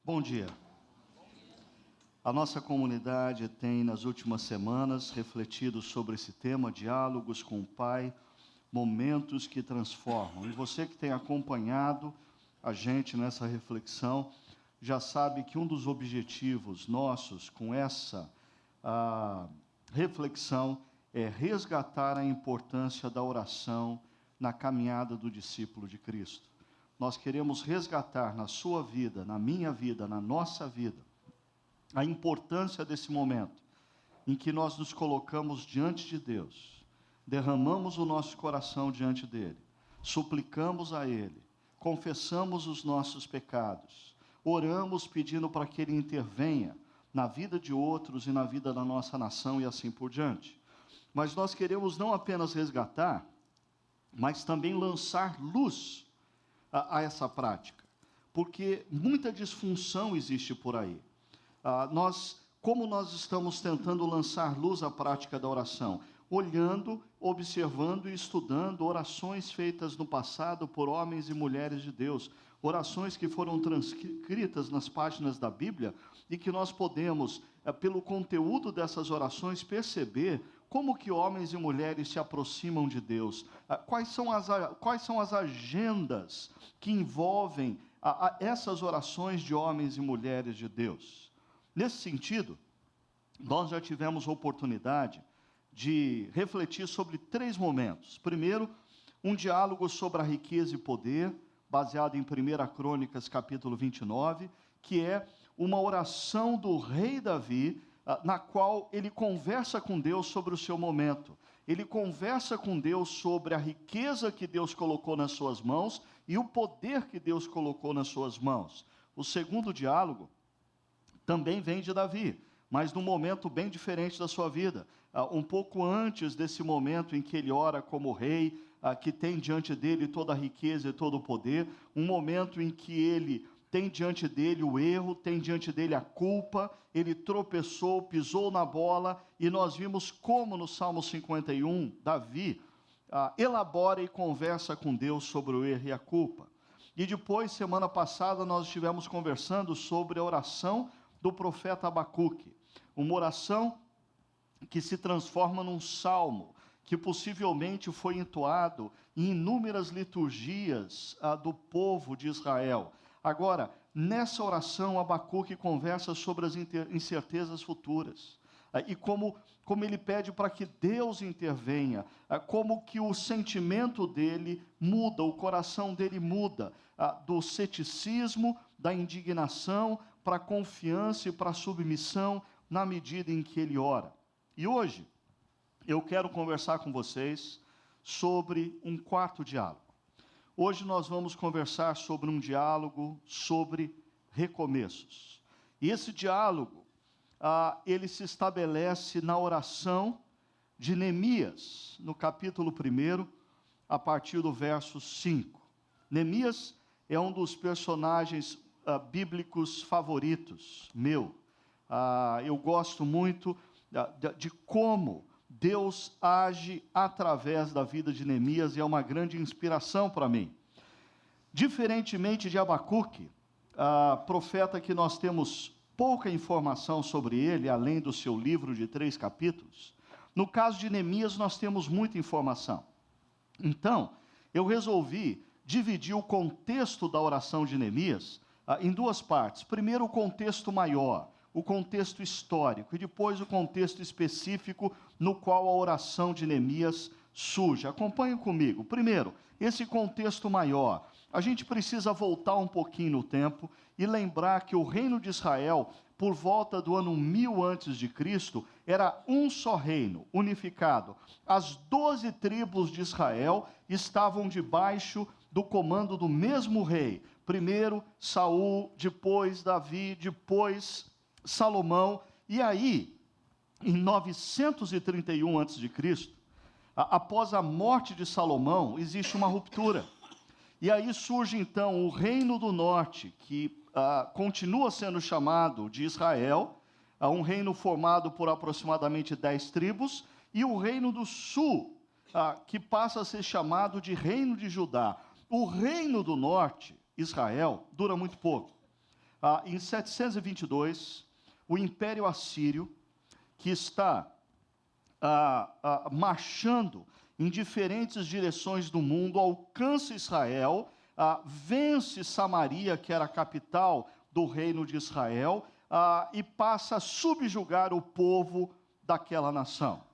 Bom dia. A nossa comunidade tem, nas últimas semanas, refletido sobre esse tema, diálogos com o Pai, momentos que transformam. E você que tem acompanhado a gente nessa reflexão, já sabe que um dos objetivos nossos com essa reflexão é resgatar a importância da oração na caminhada do discípulo de Cristo. Nós queremos resgatar na sua vida, na minha vida, na nossa vida, a importância desse momento em que nós nos colocamos diante de Deus, derramamos o nosso coração diante dEle, suplicamos a Ele, confessamos os nossos pecados, oramos pedindo para que Ele intervenha na vida de outros e na vida da nossa nação e assim por diante. Mas nós queremos não apenas resgatar, mas também lançar luz a essa prática, porque muita disfunção existe por aí. Como nós estamos tentando lançar luz à prática da oração? Olhando, observando e estudando orações feitas no passado por homens e mulheres de Deus, orações que foram transcritas nas páginas da Bíblia e que nós podemos, pelo conteúdo dessas orações, perceber como que homens e mulheres se aproximam de Deus, quais são as agendas que envolvem essas orações de homens e mulheres de Deus. Nesse sentido, nós já tivemos oportunidade de refletir sobre 3 momentos. Primeiro, um diálogo sobre a riqueza e poder, baseado em 1 Crônicas, capítulo 29, que é uma oração do rei Davi, na qual ele conversa com Deus sobre o seu momento. Ele conversa com Deus sobre a riqueza que Deus colocou nas suas mãos e o poder que Deus colocou nas suas mãos. O segundo diálogo também vem de Davi, mas num momento bem diferente da sua vida. Um pouco antes desse momento em que ele ora como rei, que tem diante dele toda a riqueza e todo o poder, um momento em que ele tem diante dele o erro, tem diante dele a culpa, ele tropeçou, pisou na bola, e nós vimos como no Salmo 51, Davi elabora e conversa com Deus sobre o erro e a culpa. E depois, semana passada, nós estivemos conversando sobre a oração do profeta Abacuque, uma oração que se transforma num salmo, que possivelmente foi entoado em inúmeras liturgias do povo de Israel. Agora, nessa oração, Abacuque conversa sobre as incertezas futuras. E como ele pede para que Deus intervenha, como que o sentimento dele muda, o coração dele muda, do ceticismo, da indignação, para a confiança e para a submissão, na medida em que ele ora. E hoje, eu quero conversar com vocês sobre um quarto diálogo. Hoje nós vamos conversar sobre um diálogo sobre recomeços. E esse diálogo, ele se estabelece na oração de Neemias, no capítulo 1, a partir do verso 5. Neemias é um dos personagens bíblicos favoritos meu. Eu gosto muito de como Deus age através da vida de Neemias e é uma grande inspiração para mim. Diferentemente de Abacuque, profeta que nós temos pouca informação sobre ele, além do seu livro de 3 capítulos, no caso de Neemias nós temos muita informação. Então, eu resolvi dividir o contexto da oração de Neemias em 2 partes. Primeiro, o contexto maior, o contexto histórico, e depois o contexto específico no qual a oração de Neemias surge. Acompanhe comigo. Primeiro, esse contexto maior. A gente precisa voltar um pouquinho no tempo e lembrar que o reino de Israel, por volta do ano 1000 antes de Cristo, era um só reino, unificado. As 12 tribos de Israel estavam debaixo do comando do mesmo rei. Primeiro Saul, depois Davi, depois Salomão. E aí, em 931 a.C., após a morte de Salomão, existe uma ruptura. E aí surge então o reino do norte, que continua sendo chamado de Israel, um reino formado por aproximadamente 10 tribos, e o reino do sul, que passa a ser chamado de reino de Judá. O reino do norte, Israel, dura muito pouco. Em 722, o Império Assírio, que está marchando em diferentes direções do mundo, alcança Israel, vence Samaria, que era a capital do reino de Israel, e passa a subjugar o povo daquela nação.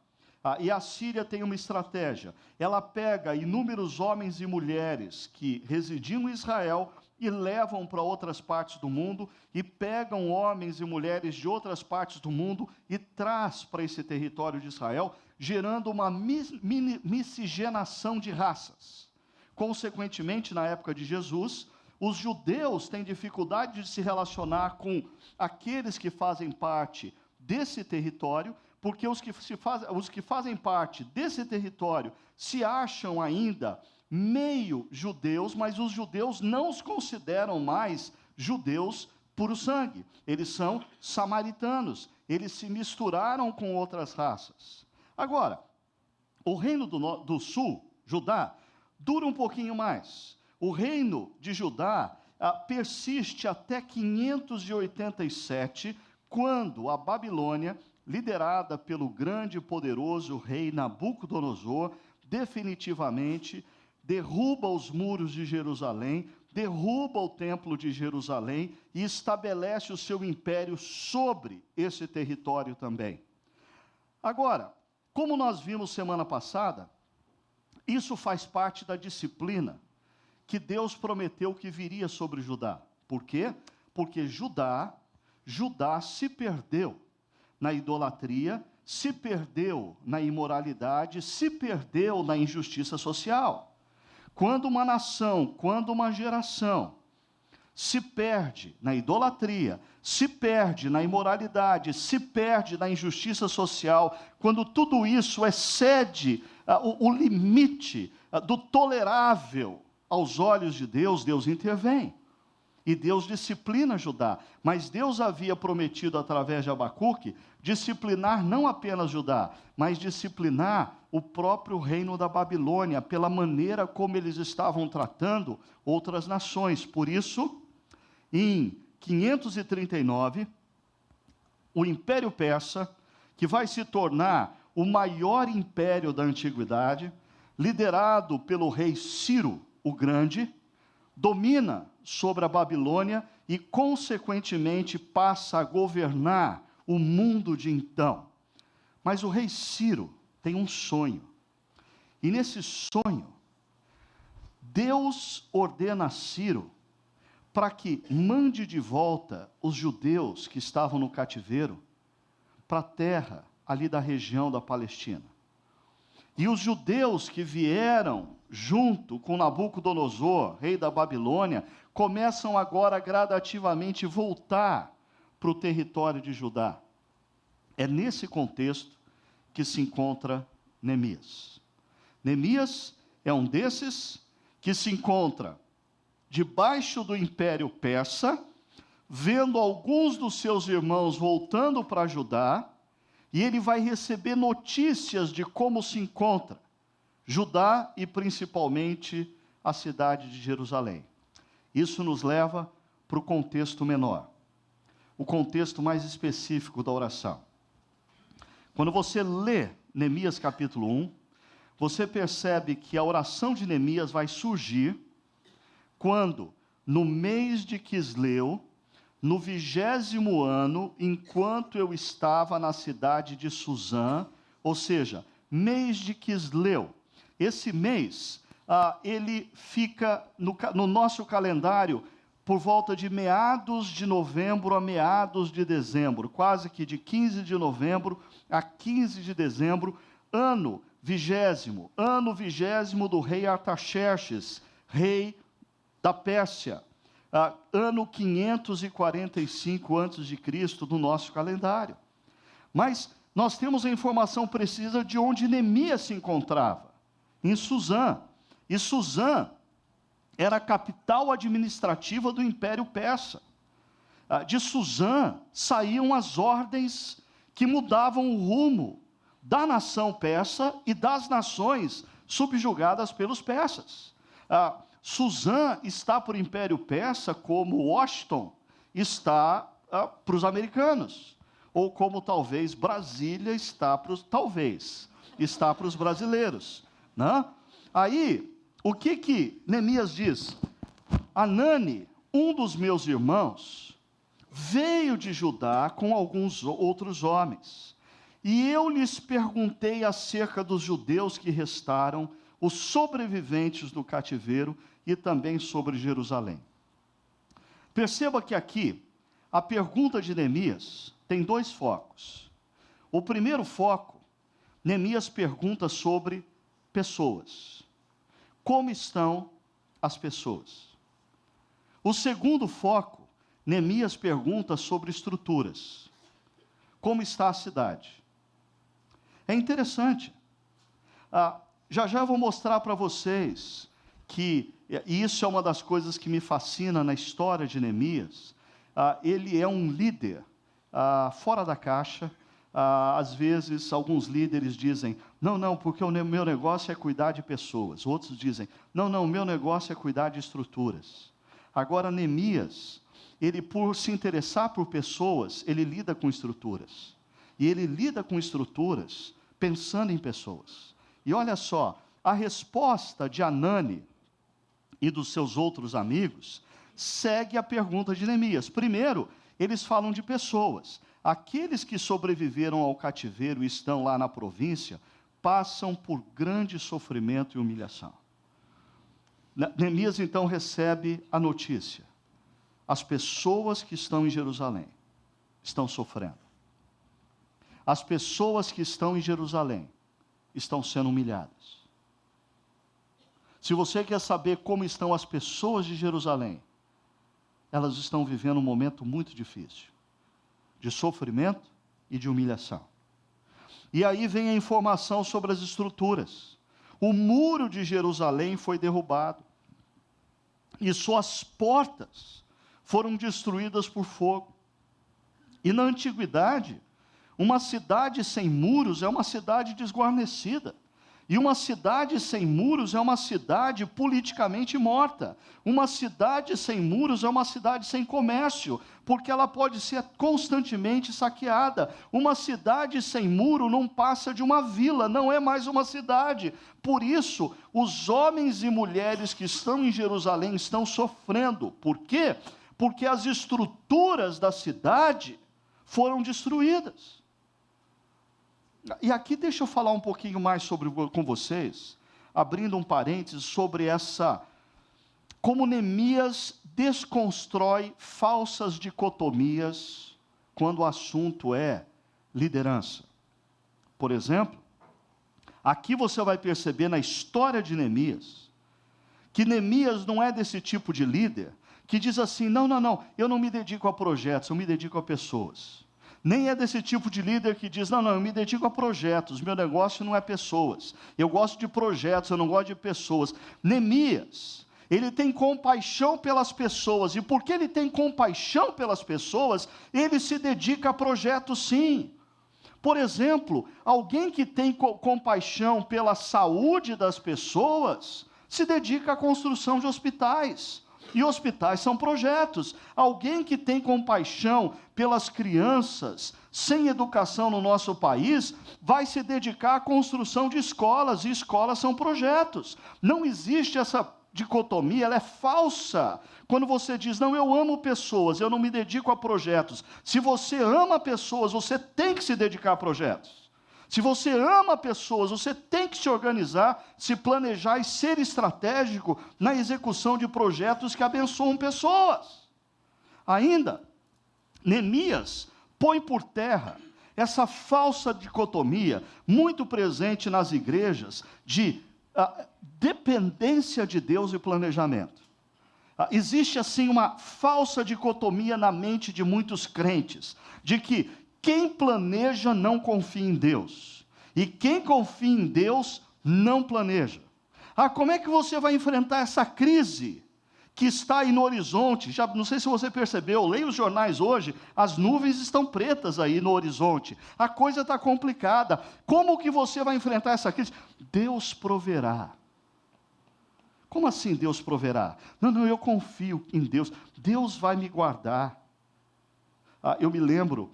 E a Síria tem uma estratégia. Ela pega inúmeros homens e mulheres que residiam em Israel e levam para outras partes do mundo, e pegam homens e mulheres de outras partes do mundo e traz para esse território de Israel, gerando uma miscigenação de raças. Consequentemente, na época de Jesus, os judeus têm dificuldade de se relacionar com aqueles que fazem parte desse território, porque os que fazem parte desse território se acham ainda meio judeus, mas os judeus não os consideram mais judeus puro sangue. Eles são samaritanos, eles se misturaram com outras raças. Agora, o reino do sul, Judá, dura um pouquinho mais. O reino de Judá persiste até 587, quando a Babilônia, liderada pelo grande e poderoso rei Nabucodonosor, definitivamente derruba os muros de Jerusalém, derruba o templo de Jerusalém e estabelece o seu império sobre esse território também. Agora, como nós vimos semana passada, isso faz parte da disciplina que Deus prometeu que viria sobre Judá. Por quê? Porque Judá se perdeu na idolatria, se perdeu na imoralidade, se perdeu na injustiça social. Quando uma nação, quando uma geração se perde na idolatria, se perde na imoralidade, se perde na injustiça social, quando tudo isso excede o limite do tolerável aos olhos de Deus, Deus intervém. E Deus disciplina Judá. Mas Deus havia prometido, através de Abacuque, disciplinar não apenas Judá, mas disciplinar o próprio reino da Babilônia, pela maneira como eles estavam tratando outras nações. Por isso, em 539, o Império Persa, que vai se tornar o maior império da antiguidade, liderado pelo rei Ciro o Grande, domina sobre a Babilônia e, consequentemente, passa a governar o mundo de então. Mas o rei Ciro tem um sonho. E nesse sonho, Deus ordena a Ciro para que mande de volta os judeus que estavam no cativeiro para a terra ali da região da Palestina. E os judeus que vieram junto com Nabucodonosor, rei da Babilônia, começam agora gradativamente voltar para o território de Judá. É nesse contexto que se encontra Neemias. Neemias é um desses que se encontra debaixo do Império Persa, vendo alguns dos seus irmãos voltando para Judá, e ele vai receber notícias de como se encontra Judá e principalmente a cidade de Jerusalém. Isso nos leva para o contexto menor, o contexto mais específico da oração. Quando você lê Neemias capítulo 1, você percebe que a oração de Neemias vai surgir quando, no mês de Quisleu, no 20º ano, enquanto eu estava na cidade de Suzã, ou seja, mês de Quisleu. Esse mês, ele fica no nosso calendário por volta de meados de novembro a meados de dezembro, quase que de 15 de novembro a 15 de dezembro, ano vigésimo do rei Artaxerxes, rei da Pérsia, ano 545 a.C. do nosso calendário. Mas nós temos a informação precisa de onde Neemias se encontrava, em Suzã. E Suzã era a capital administrativa do Império Persa. De Suzã saíam as ordens que mudavam o rumo da nação persa e das nações subjugadas pelos persas. Suzã está para o Império Persa como Washington está para os americanos, ou como talvez Brasília está para os brasileiros, né? Aí, o que Neemias diz? Hanani, um dos meus irmãos, veio de Judá com alguns outros homens, e eu lhes perguntei acerca dos judeus que restaram, os sobreviventes do cativeiro, e também sobre Jerusalém. Perceba que aqui, a pergunta de Neemias tem dois focos. O primeiro foco, Neemias pergunta sobre pessoas. Como estão as pessoas? O segundo foco, Neemias pergunta sobre estruturas. Como está a cidade? É interessante. Já eu vou mostrar para vocês que, e isso é uma das coisas que me fascina na história de Neemias, ele é um líder fora da caixa. Às vezes, alguns líderes dizem, não, porque o meu negócio é cuidar de pessoas. Outros dizem, não, o meu negócio é cuidar de estruturas. Agora, Neemias, ele, por se interessar por pessoas, ele lida com estruturas. E ele lida com estruturas pensando em pessoas. E olha só, a resposta de Hanani e dos seus outros amigos segue a pergunta de Neemias. Primeiro, eles falam de pessoas. Aqueles que sobreviveram ao cativeiro e estão lá na província, passam por grande sofrimento e humilhação. Neemias então recebe a notícia. As pessoas que estão em Jerusalém estão sofrendo. As pessoas que estão em Jerusalém estão sendo humilhadas. Se você quer saber como estão as pessoas de Jerusalém, elas estão vivendo um momento muito difícil, de sofrimento e de humilhação. E aí vem a informação sobre as estruturas. O muro de Jerusalém foi derrubado, e suas portas foram destruídas por fogo. E na antiguidade, uma cidade sem muros é uma cidade desguarnecida. E uma cidade sem muros é uma cidade politicamente morta. Uma cidade sem muros é uma cidade sem comércio, porque ela pode ser constantemente saqueada. Uma cidade sem muro não passa de uma vila, não é mais uma cidade. Por isso, os homens e mulheres que estão em Jerusalém estão sofrendo. Por quê? Porque as estruturas da cidade foram destruídas. E aqui deixa eu falar um pouquinho mais com vocês, abrindo um parênteses sobre como Neemias desconstrói falsas dicotomias quando o assunto é liderança. Por exemplo, aqui você vai perceber na história de Neemias, que Neemias não é desse tipo de líder que diz assim, não, eu não me dedico a projetos, eu me dedico a pessoas. Nem é desse tipo de líder que diz, não, eu me dedico a projetos, meu negócio não é pessoas. Eu gosto de projetos, eu não gosto de pessoas. Neemias, ele tem compaixão pelas pessoas, e porque ele tem compaixão pelas pessoas, ele se dedica a projetos sim. Por exemplo, alguém que tem compaixão pela saúde das pessoas, se dedica à construção de hospitais. E hospitais são projetos. Alguém que tem compaixão pelas crianças sem educação no nosso país, vai se dedicar à construção de escolas, e escolas são projetos. Não existe essa dicotomia, ela é falsa. Quando você diz, não, eu amo pessoas, eu não me dedico a projetos. Se você ama pessoas, você tem que se dedicar a projetos. Se você ama pessoas, você tem que se organizar, se planejar e ser estratégico na execução de projetos que abençoam pessoas. Ainda, Neemias põe por terra essa falsa dicotomia muito presente nas igrejas de dependência de Deus e planejamento. Existe assim uma falsa dicotomia na mente de muitos crentes, de que quem planeja não confia em Deus, e quem confia em Deus não planeja. Como é que você vai enfrentar essa crise que está aí no horizonte? Já não sei se você percebeu, leia os jornais hoje, as nuvens estão pretas aí no horizonte, a coisa está complicada. Como que você vai enfrentar essa crise? Deus proverá. Como assim Deus proverá? Não, eu confio em Deus, Deus vai me guardar. Eu me lembro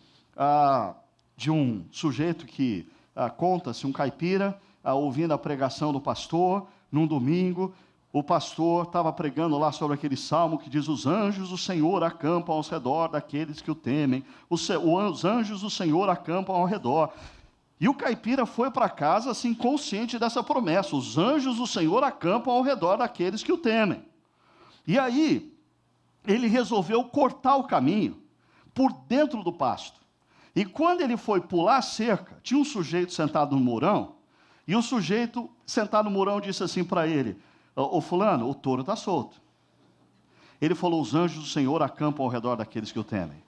de um sujeito que conta-se, um caipira, ouvindo a pregação do pastor, num domingo. O pastor estava pregando lá sobre aquele salmo que diz: os anjos do Senhor acampam ao redor daqueles que o temem. Os anjos do Senhor acampam ao redor. E o caipira foi para casa assim, consciente dessa promessa: os anjos do Senhor acampam ao redor daqueles que o temem. E aí, ele resolveu cortar o caminho por dentro do pasto. E quando ele foi pular a cerca, tinha um sujeito sentado no murão, e o sujeito sentado no murão disse assim para ele: ô fulano, o touro está solto. Ele falou: os anjos do Senhor acampam ao redor daqueles que o temem.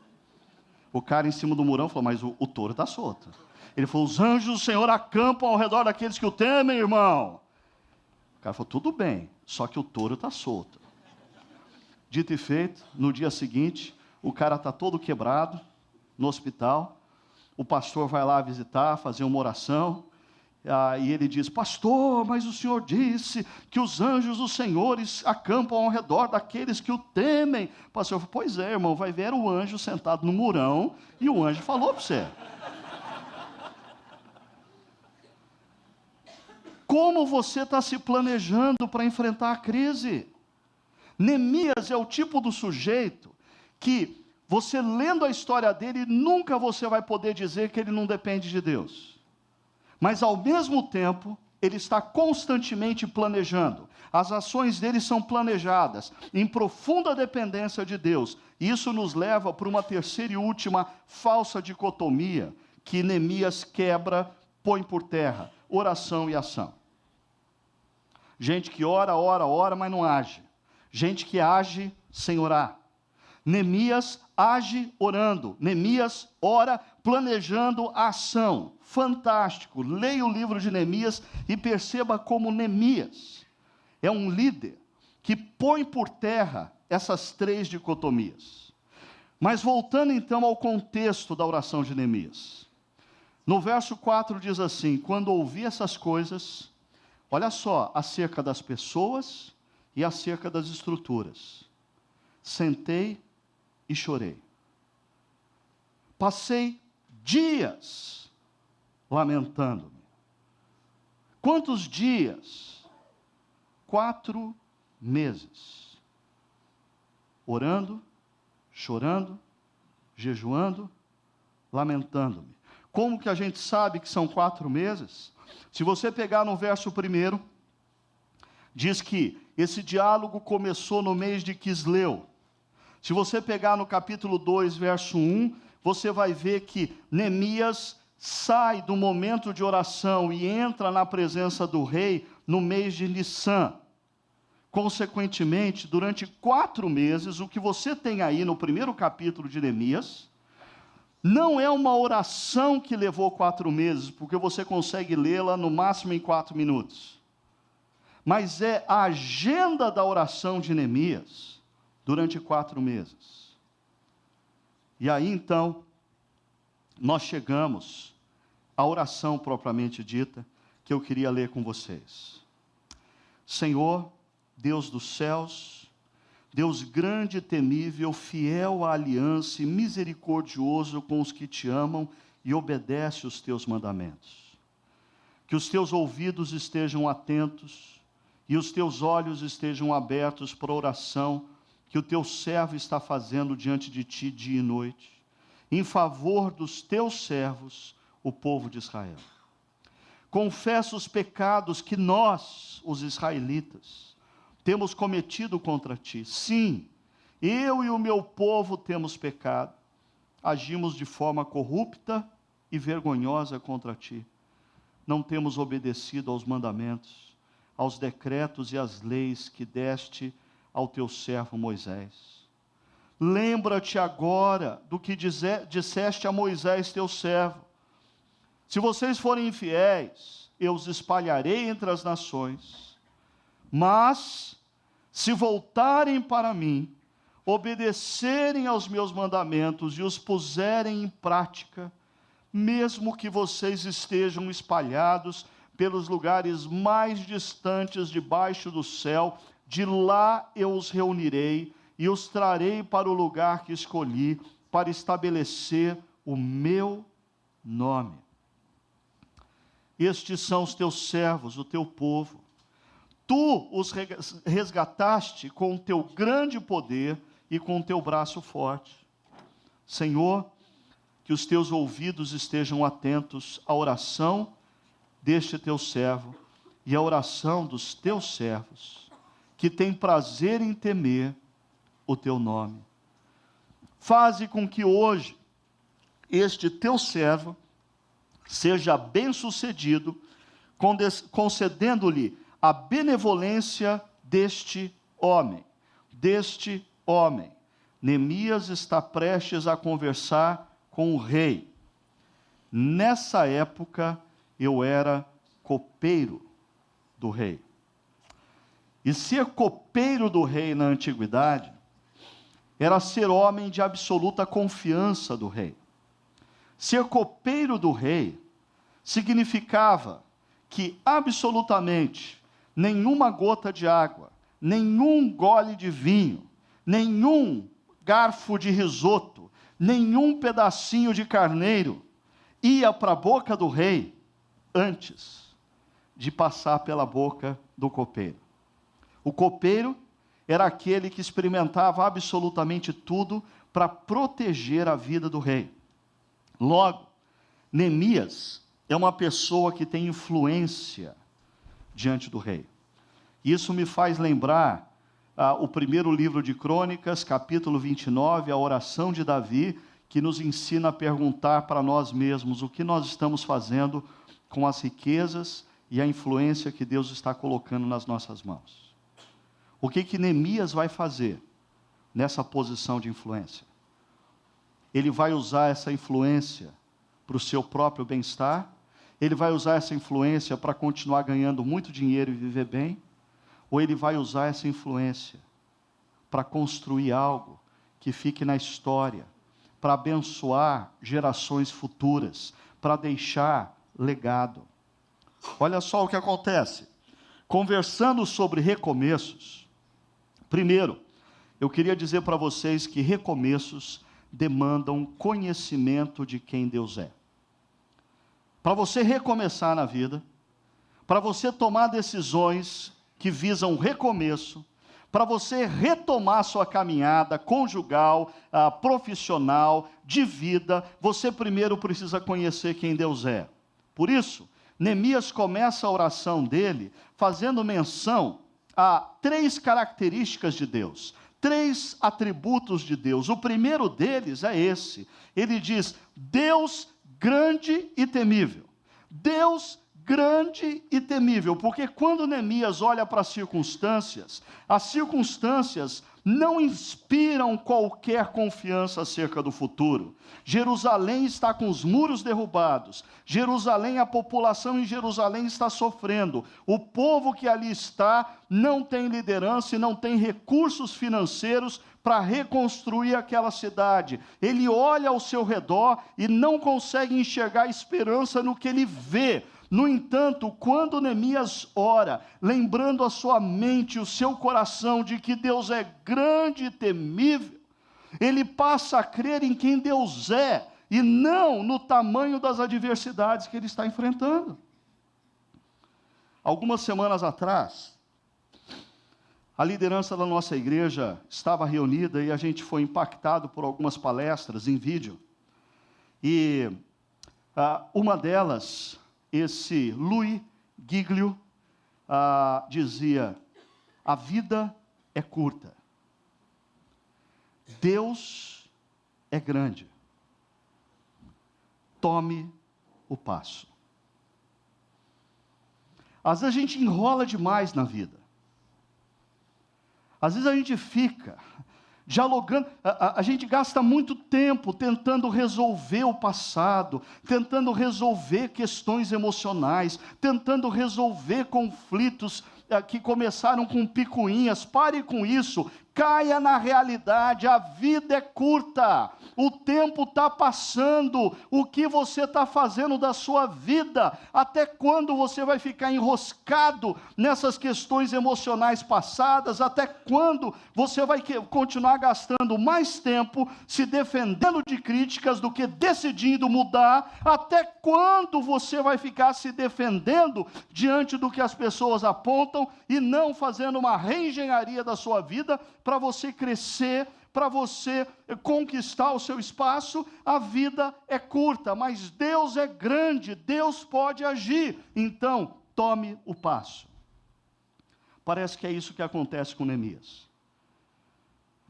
O cara em cima do murão falou: mas o touro está solto. Ele falou: os anjos do Senhor acampam ao redor daqueles que o temem, irmão. O cara falou: tudo bem, só que o touro está solto. Dito e feito, no dia seguinte, o cara está todo quebrado, no hospital. O pastor vai lá visitar, fazer uma oração. E ele diz: pastor, mas o senhor disse que os anjos dos senhores acampam ao redor daqueles que o temem. O pastor falou: pois é, irmão, vai ver o anjo sentado no murão, e o anjo falou para você. Como você está se planejando para enfrentar a crise? Neemias é o tipo do sujeito que, você lendo a história dele, nunca você vai poder dizer que ele não depende de Deus. Mas, ao mesmo tempo, ele está constantemente planejando. As ações dele são planejadas, em profunda dependência de Deus. Isso nos leva para uma terceira e última falsa dicotomia, que Neemias quebra, põe por terra: oração e ação. Gente que ora, mas não age. Gente que age sem orar. Neemias age orando. Neemias ora planejando a ação. Fantástico. Leia o livro de Neemias e perceba como Neemias é um líder que põe por terra essas três dicotomias. Mas voltando então ao contexto da oração de Neemias. No verso 4 diz assim: quando ouvi essas coisas, olha só, acerca das pessoas e acerca das estruturas, sentei e chorei. Passei dias lamentando-me. Quantos dias? 4 meses. Orando, chorando, jejuando, lamentando-me. Como que a gente sabe que são 4 meses? Se você pegar no verso 1, diz que esse diálogo começou no mês de Quisleu. Se você pegar no capítulo 2, verso 1, você vai ver que Neemias sai do momento de oração e entra na presença do rei no mês de Nissan. Consequentemente, durante 4 meses, o que você tem aí no primeiro capítulo de Neemias, não é uma oração que levou 4 meses, porque você consegue lê-la no máximo em 4 minutos. Mas é a agenda da oração de Neemias durante 4 meses. E aí, então, nós chegamos à oração propriamente dita, que eu queria ler com vocês. Senhor, Deus dos céus, Deus grande e temível, fiel à aliança e misericordioso com os que te amam e obedece os teus mandamentos. Que os teus ouvidos estejam atentos e os teus olhos estejam abertos para a oração que o teu servo está fazendo diante de ti dia e noite, em favor dos teus servos, o povo de Israel. confessa os pecados que nós, os israelitas, temos cometido contra ti. Sim, eu e o meu povo temos pecado, agimos de forma corrupta e vergonhosa contra ti. Não temos obedecido aos mandamentos, aos decretos e às leis que deste ao teu servo Moisés. Lembra-te agora do que disseste a Moisés teu servo. Se vocês forem infiéis, eu os espalharei entre as nações. Mas, se voltarem para mim, obedecerem aos meus mandamentos e os puserem em prática, mesmo que vocês estejam espalhados pelos lugares mais distantes debaixo do céu, de lá eu os reunirei e os trarei para o lugar que escolhi, para estabelecer o meu nome. Estes são os teus servos, o teu povo. Tu os resgataste com o teu grande poder e com o teu braço forte. Senhor, que os teus ouvidos estejam atentos à oração deste teu servo e à oração dos teus servos, que têm prazer em temer o teu nome. Faze com que hoje este teu servo seja bem-sucedido, concedendo-lhe a benevolência deste homem. Neemias está prestes a conversar com o rei. Nessa época, eu era copeiro do rei. E ser copeiro do rei na antiguidade era ser homem de absoluta confiança do rei. Ser copeiro do rei significava que absolutamente nenhuma gota de água, nenhum gole de vinho, nenhum garfo de risoto, nenhum pedacinho de carneiro ia para a boca do rei antes de passar pela boca do copeiro. O copeiro era aquele que experimentava absolutamente tudo para proteger a vida do rei. Logo, Neemias é uma pessoa que tem influência diante do rei. Isso me faz lembrar o primeiro livro de Crônicas, capítulo 29, a oração de Davi, que nos ensina a perguntar para nós mesmos o que nós estamos fazendo com as riquezas e a influência que Deus está colocando nas nossas mãos. O que Neemias vai fazer nessa posição de influência? Ele vai usar essa influência para o seu próprio bem-estar? Ele vai usar essa influência para continuar ganhando muito dinheiro e viver bem? Ou ele vai usar essa influência para construir algo que fique na história, para abençoar gerações futuras, para deixar legado? Olha só o que acontece. Conversando sobre recomeços, primeiro, eu queria dizer para vocês que recomeços demandam conhecimento de quem Deus é. Para você recomeçar na vida, para você tomar decisões que visam recomeço, para você retomar sua caminhada conjugal, profissional, de vida, você primeiro precisa conhecer quem Deus é. Por isso, Neemias começa a oração dele fazendo menção a 3 características de Deus, 3 atributos de Deus. O primeiro deles é esse. Ele diz: Deus grande e temível. Deus grande e temível, porque quando Neemias olha para as circunstâncias não inspiram qualquer confiança acerca do futuro. Jerusalém está com os muros derrubados. Jerusalém, a população em Jerusalém está sofrendo. O povo que ali está não tem liderança e não tem recursos financeiros para reconstruir aquela cidade. Ele olha ao seu redor e não consegue enxergar esperança no que ele vê. No entanto, quando Neemias ora, lembrando a sua mente e o seu coração de que Deus é grande e temível, ele passa a crer em quem Deus é, e não no tamanho das adversidades que ele está enfrentando. Algumas semanas atrás, a liderança da nossa igreja estava reunida e a gente foi impactado por algumas palestras em vídeo. E uma delas esse Louis Giglio dizia: a vida é curta, Deus é grande, tome o passo. Às vezes a gente enrola demais na vida. Às vezes a gente fica dialogando, a gente gasta muito tempo tentando resolver o passado, tentando resolver questões emocionais, tentando resolver conflitos que começaram com picuinhas. Pare com isso, caia na realidade, a vida é curta, o tempo está passando, o que você está fazendo da sua vida? Até quando você vai ficar enroscado nessas questões emocionais passadas? Até quando você vai continuar gastando mais tempo se defendendo de críticas do que decidindo mudar? Até quando você vai ficar se defendendo diante do que as pessoas apontam e não fazendo uma reengenharia da sua vida para você crescer, para você conquistar o seu espaço? A vida é curta, mas Deus é grande, Deus pode agir. Então, tome o passo. Parece que é isso que acontece com Neemias.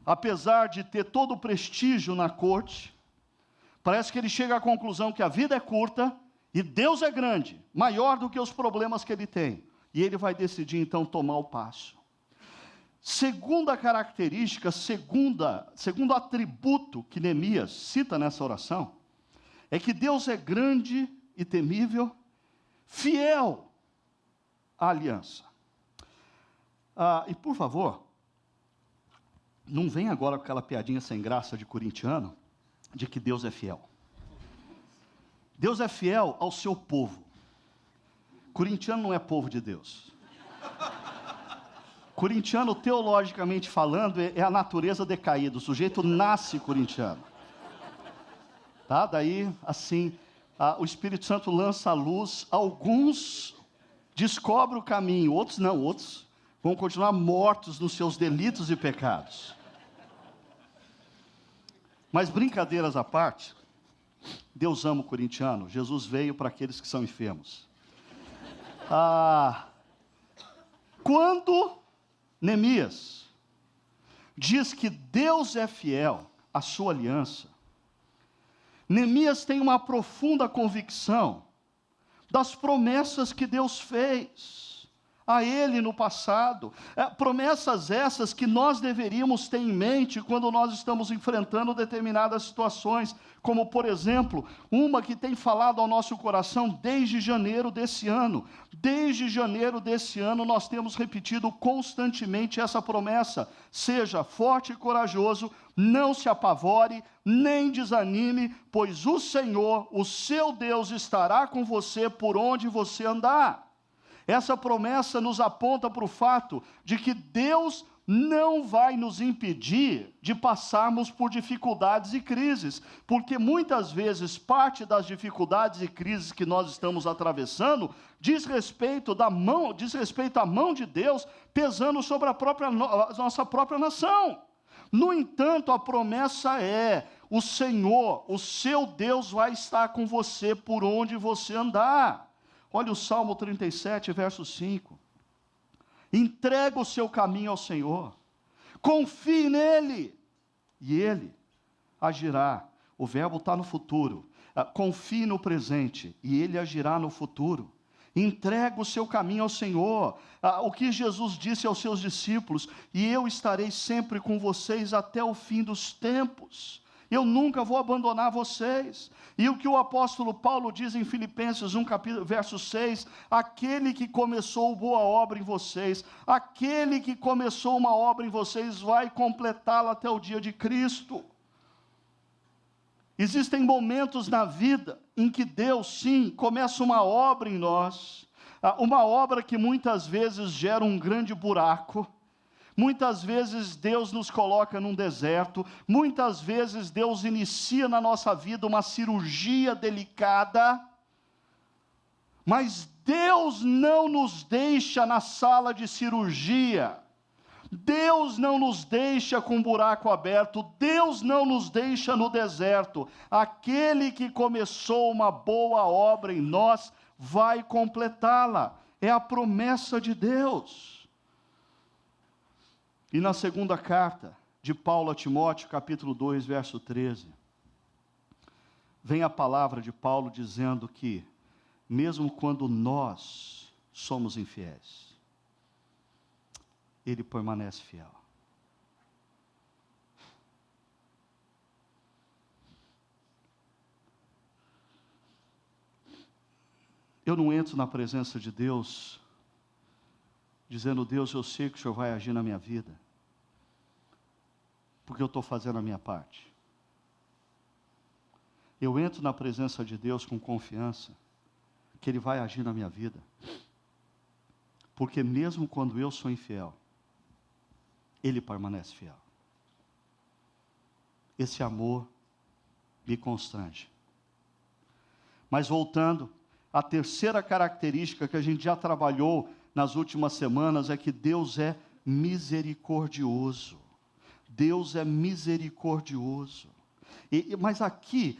Apesar de ter todo o prestígio na corte, parece que ele chega à conclusão que a vida é curta e Deus é grande, maior do que os problemas que ele tem. E ele vai decidir então tomar o passo. Segunda característica, segundo atributo que Neemias cita nessa oração, é que Deus é grande e temível, fiel à aliança. E por favor, não vem agora com aquela piadinha sem graça de corintiano, de que Deus é fiel. Deus é fiel ao seu povo. Corintiano não é povo de Deus. Corintiano, teologicamente falando, é a natureza decaída. O sujeito nasce corintiano. Tá? Daí, assim, o Espírito Santo lança à luz. Alguns descobrem o caminho, outros não. Outros vão continuar mortos nos seus delitos e pecados. Mas brincadeiras à parte, Deus ama o corintiano. Jesus veio para aqueles que são enfermos. Quando Neemias diz que Deus é fiel à sua aliança, Neemias tem uma profunda convicção das promessas que Deus fez a ele no passado, promessas essas que nós deveríamos ter em mente quando nós estamos enfrentando determinadas situações, como por exemplo, uma que tem falado ao nosso coração desde janeiro desse ano. Desde janeiro desse ano nós temos repetido constantemente essa promessa: seja forte e corajoso, não se apavore, nem desanime, pois o Senhor, o seu Deus, estará com você por onde você andar. Essa promessa nos aponta para o fato de que Deus não vai nos impedir de passarmos por dificuldades e crises, porque muitas vezes parte das dificuldades e crises que nós estamos atravessando diz respeito à mão de Deus pesando sobre a nossa própria nação. No entanto, a promessa é: o Senhor, o seu Deus, vai estar com você por onde você andar. Olha o Salmo 37, verso 5. Entrega o seu caminho ao Senhor, confie nele, e ele agirá. O verbo está no futuro. Confie no presente, e ele agirá no futuro. Entrega o seu caminho ao Senhor. O que Jesus disse aos seus discípulos: e eu estarei sempre com vocês até o fim dos tempos. Eu nunca vou abandonar vocês. E o que o apóstolo Paulo diz em Filipenses 1, verso 6, aquele que começou boa obra em vocês, aquele que começou uma obra em vocês, vai completá-la até o dia de Cristo. Existem momentos na vida em que Deus, sim, começa uma obra em nós, uma obra que muitas vezes gera um grande buraco. Muitas vezes Deus nos coloca num deserto, muitas vezes Deus inicia na nossa vida uma cirurgia delicada, mas Deus não nos deixa na sala de cirurgia, Deus não nos deixa com um buraco aberto, Deus não nos deixa no deserto. Aquele que começou uma boa obra em nós vai completá-la. É a promessa de Deus. E na segunda carta de Paulo a Timóteo, capítulo 2, verso 13, vem a palavra de Paulo dizendo que, mesmo quando nós somos infiéis, Ele permanece fiel. Eu não entro na presença de Deus dizendo: Deus, eu sei que o Senhor vai agir na minha vida, porque eu estou fazendo a minha parte. Eu entro na presença de Deus com confiança que Ele vai agir na minha vida, porque mesmo quando eu sou infiel, Ele permanece fiel. Esse amor me constrange. Mas voltando, a terceira característica que a gente já trabalhou nas últimas semanas é que Deus é misericordioso. Deus é misericordioso. Mas aqui,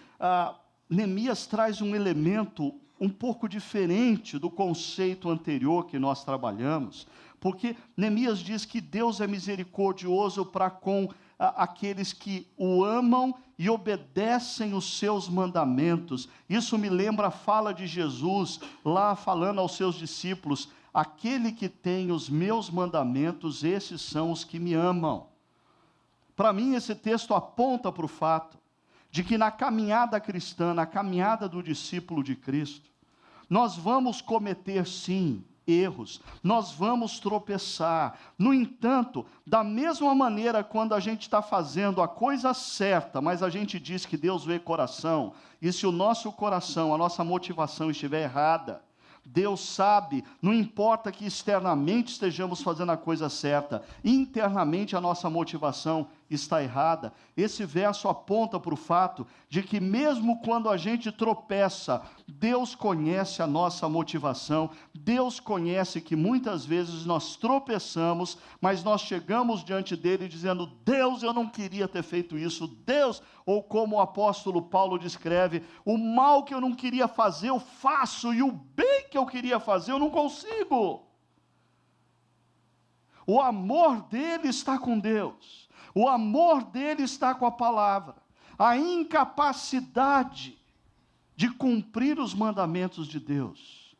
Neemias traz um elemento um pouco diferente do conceito anterior que nós trabalhamos, porque Neemias diz que Deus é misericordioso para com aqueles que o amam e obedecem os seus mandamentos. Isso me lembra a fala de Jesus, lá falando aos seus discípulos: aquele que tem os meus mandamentos, esses são os que me amam. Para mim, esse texto aponta para o fato de que na caminhada cristã, na caminhada do discípulo de Cristo, nós vamos cometer, sim, erros, nós vamos tropeçar. No entanto, da mesma maneira, quando a gente está fazendo a coisa certa, mas a gente diz que Deus vê coração, e se o nosso coração, a nossa motivação estiver errada, Deus sabe, não importa que externamente estejamos fazendo a coisa certa, internamente a nossa motivação está errada. Esse verso aponta para o fato de que mesmo quando a gente tropeça, Deus conhece a nossa motivação, Deus conhece que muitas vezes nós tropeçamos, mas nós chegamos diante dele dizendo: Deus, eu não queria ter feito isso, Deus, ou como o apóstolo Paulo descreve: o mal que eu não queria fazer eu faço, e o bem que eu queria fazer eu não consigo. O amor dele está com Deus. O amor dele está com a palavra. A incapacidade de cumprir os mandamentos de Deus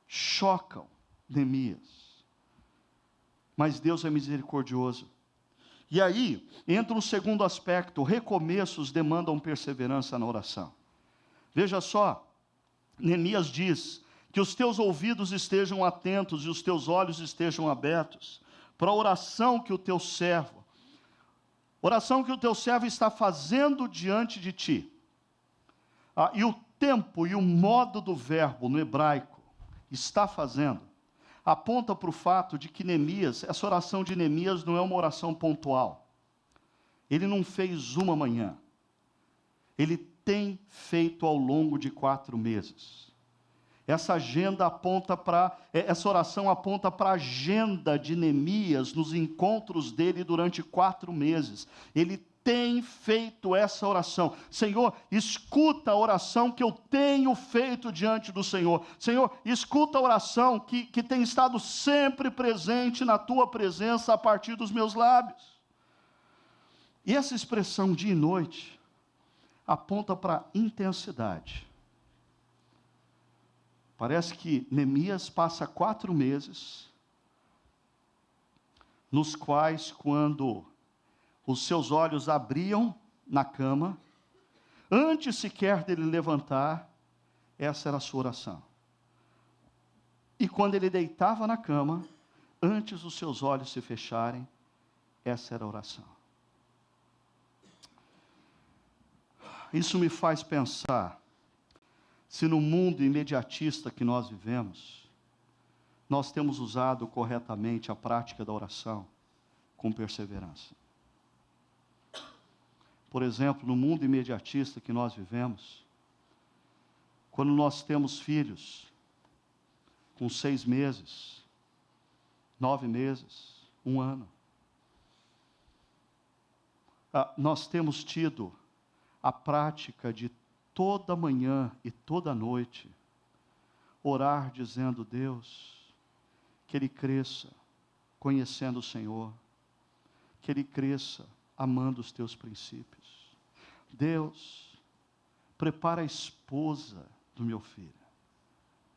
chocam Neemias. Mas Deus é misericordioso. E aí, entra um segundo aspecto: recomeços demandam perseverança na oração. Veja só, Neemias diz que os teus ouvidos estejam atentos e os teus olhos estejam abertos para a oração que o teu servo está fazendo diante de ti. E o tempo e o modo do verbo no hebraico, está fazendo, aponta para o fato de que Neemias, essa oração de Neemias não é uma oração pontual. Ele não fez uma manhã. Ele tem feito ao longo de 4 meses. Essa oração aponta para a agenda de Neemias nos encontros dele durante 4 meses. Ele tem feito essa oração. Senhor, escuta a oração que eu tenho feito diante do Senhor. Senhor, escuta a oração que tem estado sempre presente na tua presença a partir dos meus lábios. E essa expressão dia e noite aponta para a intensidade. Parece que Neemias passa 4 meses, nos quais, quando os seus olhos abriam na cama, antes sequer dele levantar, essa era a sua oração. E quando ele deitava na cama, antes dos seus olhos se fecharem, essa era a oração. Isso me faz pensar se no mundo imediatista que nós vivemos, nós temos usado corretamente a prática da oração com perseverança. Por exemplo, no mundo imediatista que nós vivemos, quando nós temos filhos com 6 meses, 9 meses, 1 ano, nós temos tido a prática de toda manhã e toda noite orar dizendo: Deus, que ele cresça conhecendo o Senhor, que ele cresça amando os teus princípios. Deus, prepara a esposa do meu filho.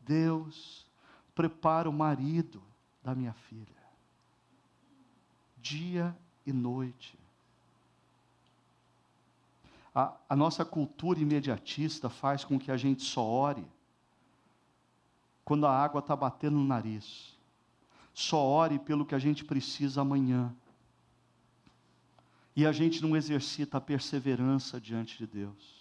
Deus, prepara o marido da minha filha. Dia e noite. A nossa cultura imediatista faz com que a gente só ore quando a água está batendo no nariz. Só ore pelo que a gente precisa amanhã. E a gente não exercita a perseverança diante de Deus.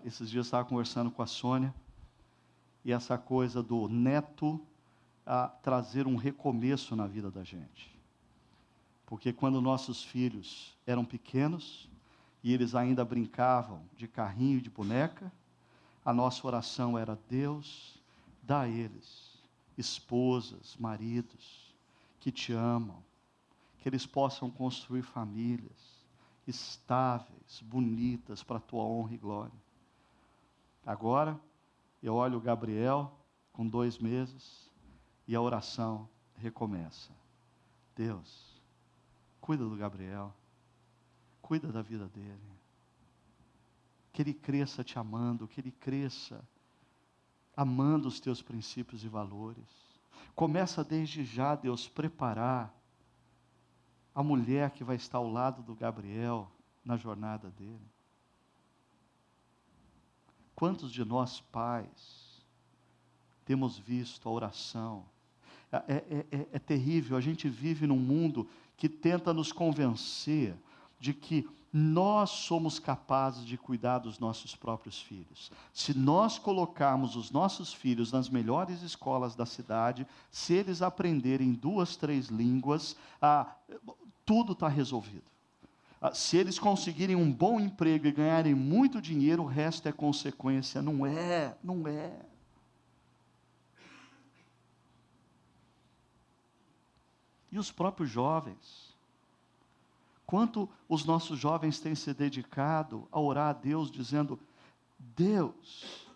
Esses dias eu estava conversando com a Sônia, e essa coisa do neto trazer um recomeço na vida da gente. Porque quando nossos filhos eram pequenos, e eles ainda brincavam de carrinho e de boneca, a nossa oração era: Deus, dá a eles esposas, maridos, que te amam, que eles possam construir famílias estáveis, bonitas, para a tua honra e glória. Agora, eu olho o Gabriel, com 2 meses, e a oração recomeça. Deus, cuida do Gabriel, cuida da vida dele, que ele cresça te amando, que ele cresça amando os teus princípios e valores. Começa desde já, Deus, preparar a mulher que vai estar ao lado do Gabriel na jornada dele. Quantos de nós pais temos visto a oração? É terrível, a gente vive num mundo que tenta nos convencer de que nós somos capazes de cuidar dos nossos próprios filhos. Se nós colocarmos os nossos filhos nas melhores escolas da cidade, se eles aprenderem 2, 3 línguas, tudo está resolvido. Se eles conseguirem um bom emprego e ganharem muito dinheiro, o resto é consequência. Não é. E os próprios jovens? Quanto os nossos jovens têm se dedicado a orar a Deus, dizendo: Deus,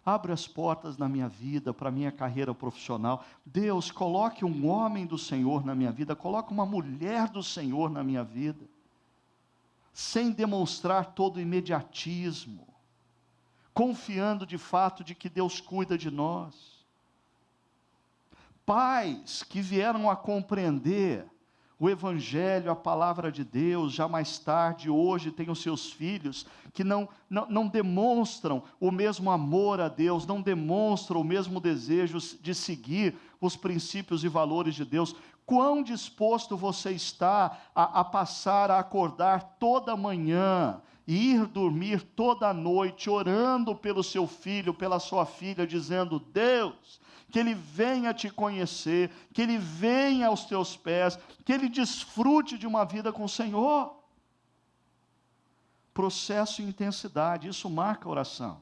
abre as portas na minha vida, para a minha carreira profissional. Deus, coloque um homem do Senhor na minha vida, coloque uma mulher do Senhor na minha vida. Sem demonstrar todo o imediatismo, confiando de fato de que Deus cuida de nós. Pais que vieram a compreender o Evangelho, a palavra de Deus, já mais tarde, hoje, têm os seus filhos, que não demonstram o mesmo amor a Deus, não demonstram o mesmo desejo de seguir os princípios e valores de Deus. Quão disposto você está a passar, a acordar toda manhã, e ir dormir toda noite, orando pelo seu filho, pela sua filha, dizendo: Deus, que ele venha te conhecer, que ele venha aos teus pés, que ele desfrute de uma vida com o Senhor. Processo e intensidade, isso marca a oração.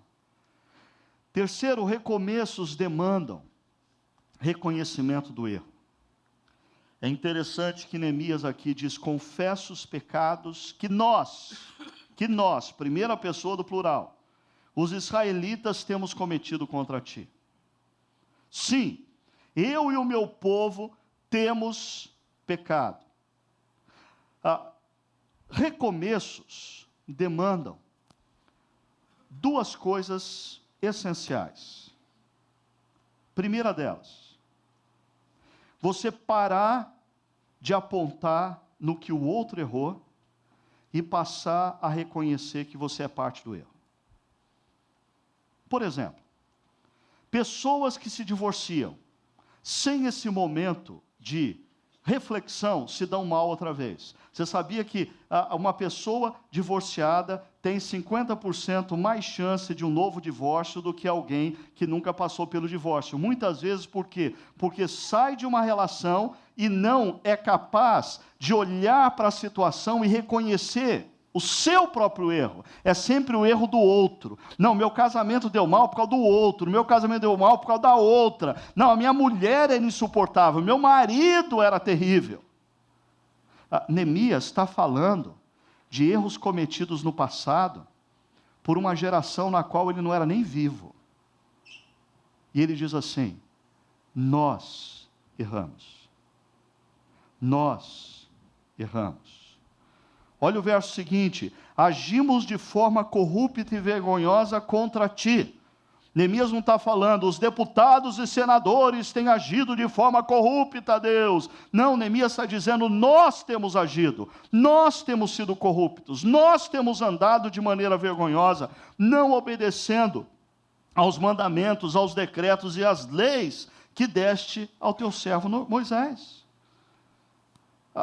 Terceiro, recomeços demandam reconhecimento do erro. É interessante que Neemias aqui diz: confesso os pecados que nós, primeira pessoa do plural, os israelitas temos cometido contra ti. Sim, eu e o meu povo temos pecado. Recomeços demandam 2 coisas essenciais. Primeira delas, você parar de apontar no que o outro errou e passar a reconhecer que você é parte do erro. Por exemplo, pessoas que se divorciam, sem esse momento de reflexão, se dão mal outra vez. Você sabia que uma pessoa divorciada tem 50% mais chance de um novo divórcio do que alguém que nunca passou pelo divórcio? Muitas vezes por quê? Porque sai de uma relação e não é capaz de olhar para a situação e reconhecer o seu próprio erro. É sempre o erro do outro. Não, meu casamento deu mal por causa do outro, meu casamento deu mal por causa da outra. Não, a minha mulher era insuportável, meu marido era terrível. Neemias está falando de erros cometidos no passado, por uma geração na qual ele não era nem vivo. E ele diz assim: nós erramos. Nós erramos. Olha o verso seguinte: agimos de forma corrupta e vergonhosa contra ti. Neemias não está falando, os deputados e senadores têm agido de forma corrupta, Deus. Não, Neemias está dizendo, nós temos agido, nós temos sido corruptos, nós temos andado de maneira vergonhosa, não obedecendo aos mandamentos, aos decretos e às leis que deste ao teu servo Moisés.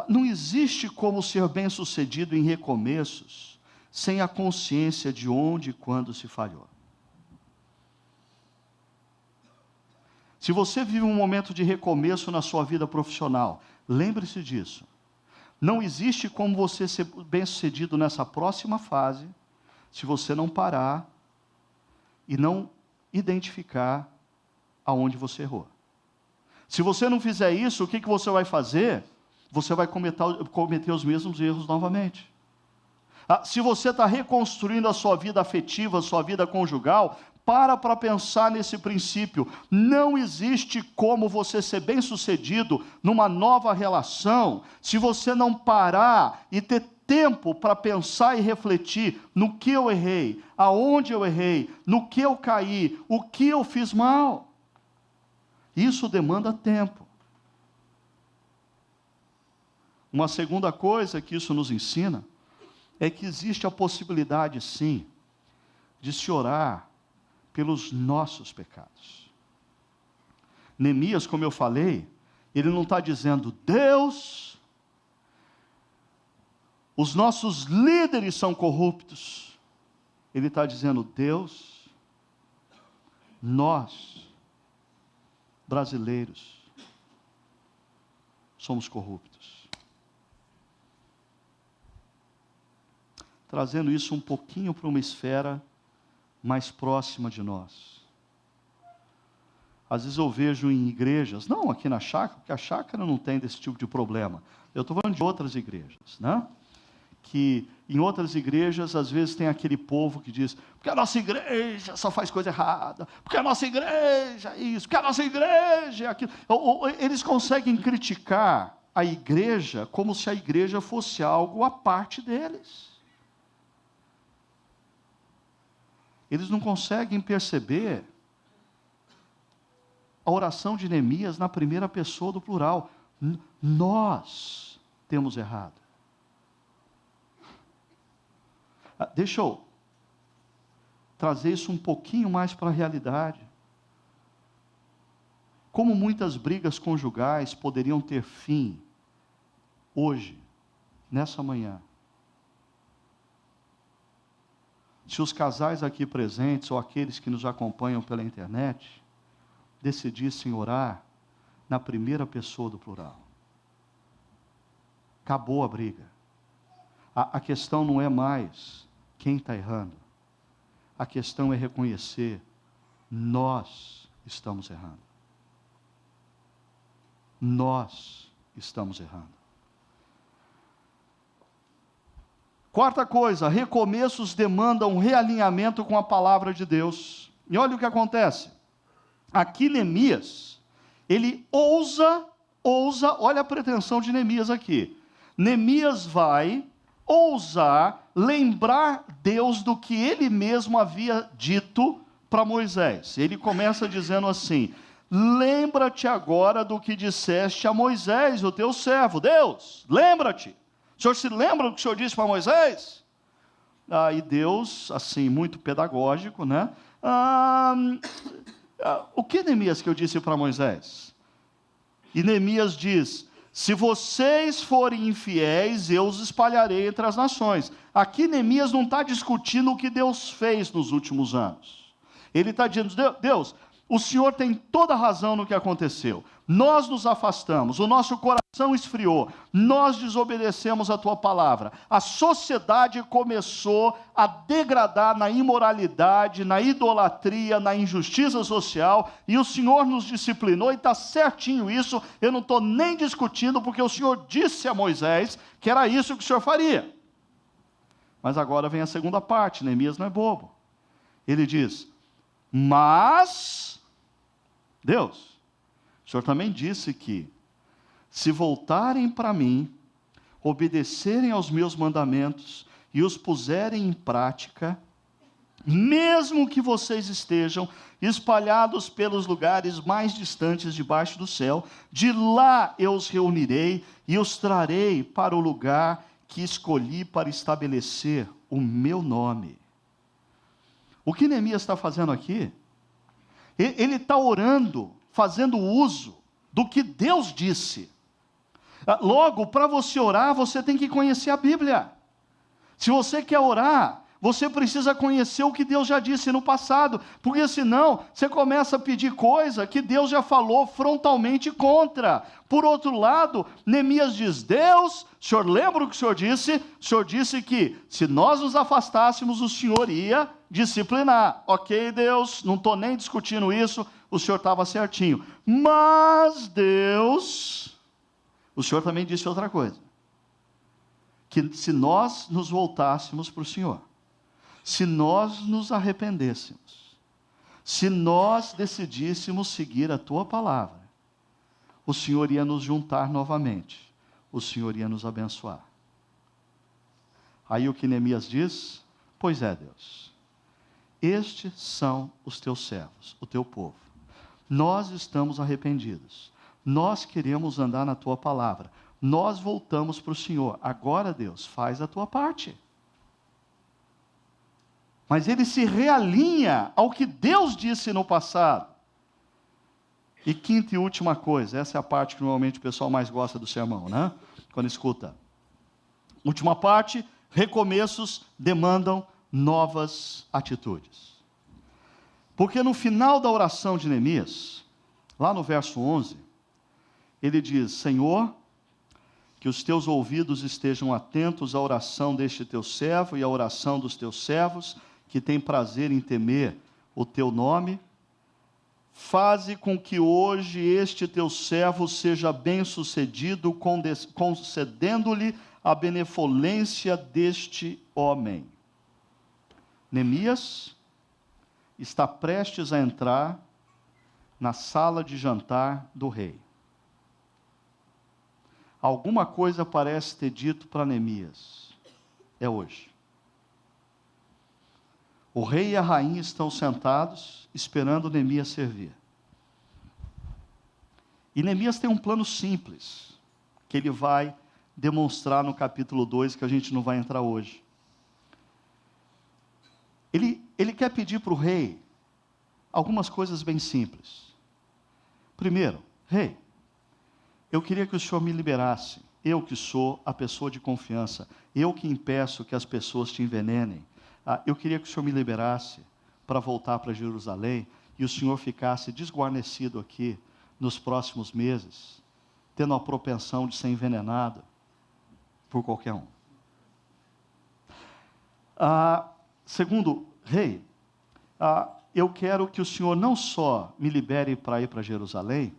Não existe como ser bem-sucedido em recomeços sem a consciência de onde e quando se falhou. Se você vive um momento de recomeço na sua vida profissional, lembre-se disso. Não existe como você ser bem-sucedido nessa próxima fase, se você não parar e não identificar aonde você errou. Se você não fizer isso, o que você vai fazer? Você vai cometer os mesmos erros novamente. Se você está reconstruindo a sua vida afetiva, a sua vida conjugal, para pensar nesse princípio. Não existe como você ser bem-sucedido numa nova relação, se você não parar e ter tempo para pensar e refletir no que eu errei, aonde eu errei, no que eu caí, o que eu fiz mal. Isso demanda tempo. Uma segunda coisa que isso nos ensina é que existe a possibilidade, sim, de se orar pelos nossos pecados. Neemias, como eu falei, ele não está dizendo, Deus, os nossos líderes são corruptos. Ele está dizendo, Deus, nós, brasileiros, somos corruptos. Trazendo isso um pouquinho para uma esfera mais próxima de nós. Às vezes eu vejo em igrejas, não aqui na chácara, porque a chácara não tem desse tipo de problema. Eu estou falando de outras igrejas, né? Que em outras igrejas, às vezes tem aquele povo que diz, porque a nossa igreja só faz coisa errada, porque a nossa igreja é isso, porque a nossa igreja é aquilo. Eles conseguem criticar a igreja como se a igreja fosse algo à parte deles. Eles não conseguem perceber a oração de Neemias na primeira pessoa do plural. Nós temos errado. Deixa eu trazer isso um pouquinho mais para a realidade. Como muitas brigas conjugais poderiam ter fim hoje, nessa manhã, se os casais aqui presentes, ou aqueles que nos acompanham pela internet, decidissem orar na primeira pessoa do plural. Acabou a briga. A questão não é mais quem está errando. A questão é reconhecer, nós estamos errando. Nós estamos errando. Quarta coisa, recomeços demandam realinhamento com a palavra de Deus. E olha o que acontece. Aqui Neemias, ele ousa, olha a pretensão de Neemias aqui. Neemias vai ousar lembrar Deus do que ele mesmo havia dito para Moisés. Ele começa dizendo assim, lembra-te agora do que disseste a Moisés, o teu servo. Deus, lembra-te. O senhor se lembra do que o senhor disse para Moisés? E Deus, assim, muito pedagógico, né? O que, Neemias, que eu disse para Moisés? E Neemias diz, se vocês forem infiéis, eu os espalharei entre as nações. Aqui Neemias não está discutindo o que Deus fez nos últimos anos. Ele está dizendo, Deus, o Senhor tem toda a razão no que aconteceu. Nós nos afastamos, o nosso coração esfriou, nós desobedecemos a tua palavra. A sociedade começou a degradar na imoralidade, na idolatria, na injustiça social, e o Senhor nos disciplinou, e está certinho isso, eu não estou nem discutindo, porque o Senhor disse a Moisés que era isso que o Senhor faria. Mas agora vem a segunda parte, Neemias não é bobo. Ele diz, mas, Deus, o Senhor também disse que, se voltarem para mim, obedecerem aos meus mandamentos e os puserem em prática, mesmo que vocês estejam espalhados pelos lugares mais distantes debaixo do céu, de lá eu os reunirei e os trarei para o lugar que escolhi para estabelecer o meu nome. O que Neemias está fazendo aqui? Ele está orando, fazendo uso do que Deus disse. Logo, para você orar, você tem que conhecer a Bíblia. Se você quer orar, você precisa conhecer o que Deus já disse no passado, porque senão você começa a pedir coisa que Deus já falou frontalmente contra. Por outro lado, Neemias diz, Deus, o Senhor lembra o que o Senhor disse? O Senhor disse que se nós nos afastássemos, o Senhor ia disciplinar. Ok, Deus, não estou nem discutindo isso, o Senhor estava certinho. Mas Deus, o Senhor também disse outra coisa, que se nós nos voltássemos para o Senhor, se nós nos arrependêssemos, se nós decidíssemos seguir a Tua palavra, o Senhor ia nos juntar novamente, o Senhor ia nos abençoar. Aí o que Neemias diz? Pois é, Deus, estes são os Teus servos, o Teu povo. Nós estamos arrependidos, nós queremos andar na Tua palavra, nós voltamos para o Senhor. Agora, Deus, faz a Tua parte. Mas ele se realinha ao que Deus disse no passado. E quinta e última coisa, essa é a parte que normalmente o pessoal mais gosta do sermão, né? Quando escuta. Última parte, recomeços demandam novas atitudes. Porque no final da oração de Neemias, lá no verso 11, ele diz, Senhor, que os teus ouvidos estejam atentos à oração deste teu servo e à oração dos teus servos, que tem prazer em temer o teu nome. Faze com que hoje este teu servo seja bem-sucedido, concedendo-lhe a benevolência deste homem. Neemias está prestes a entrar na sala de jantar do rei. Alguma coisa parece ter dito para Neemias. É hoje. O rei e a rainha estão sentados, esperando Neemias servir. E Neemias tem um plano simples, que ele vai demonstrar no capítulo 2, que a gente não vai entrar hoje. Ele quer pedir para o rei algumas coisas bem simples. Primeiro, rei, eu queria que o senhor me liberasse, eu que sou a pessoa de confiança, eu que impeço que as pessoas te envenenem. Eu queria que o senhor me liberasse para voltar para Jerusalém e o senhor ficasse desguarnecido aqui nos próximos meses, tendo a propensão de ser envenenado por qualquer um. Segundo, rei, eu quero que o senhor não só me libere para ir para Jerusalém,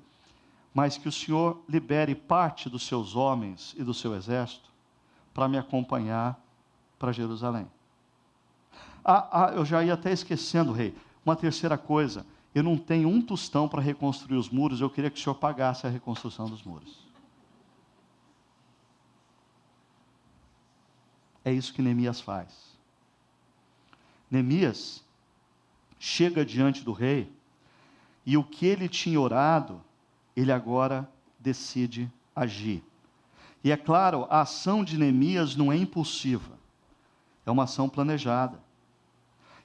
mas que o senhor libere parte dos seus homens e do seu exército para me acompanhar para Jerusalém. Eu já ia até esquecendo, rei, uma terceira coisa, eu não tenho um tostão para reconstruir os muros, eu queria que o senhor pagasse a reconstrução dos muros. É isso que Neemias faz. Neemias chega diante do rei, e o que ele tinha orado, ele agora decide agir. E é claro, a ação de Neemias não é impulsiva, é uma ação planejada.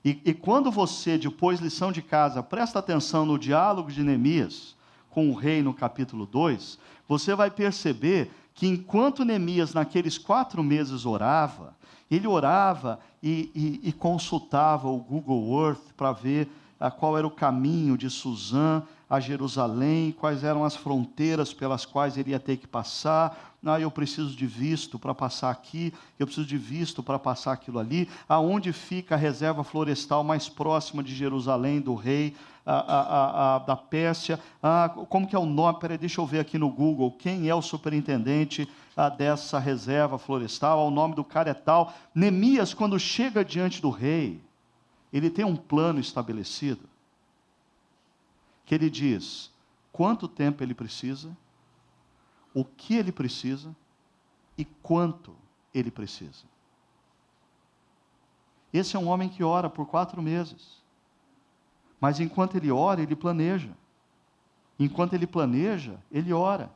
E quando você, depois lição de casa, presta atenção no diálogo de Neemias com o rei no capítulo 2, você vai perceber que enquanto Neemias naqueles 4 meses orava, ele orava e consultava o Google Earth para ver qual era o caminho de Suzã a Jerusalém, quais eram as fronteiras pelas quais ele ia ter que passar. Eu preciso de visto para passar aqui, eu preciso de visto para passar aquilo ali. Aonde fica a reserva florestal mais próxima de Jerusalém, do rei, da Pérsia? Como que é o nome? Peraí, deixa eu ver aqui no Google. Quem é o superintendente dessa reserva florestal, o nome do cara é tal. Neemias, quando chega diante do rei, ele tem um plano estabelecido, que ele diz quanto tempo ele precisa, o que ele precisa e quanto ele precisa. Esse é um homem que ora por 4 meses. Mas enquanto ele ora, ele planeja. Enquanto ele planeja, ele ora.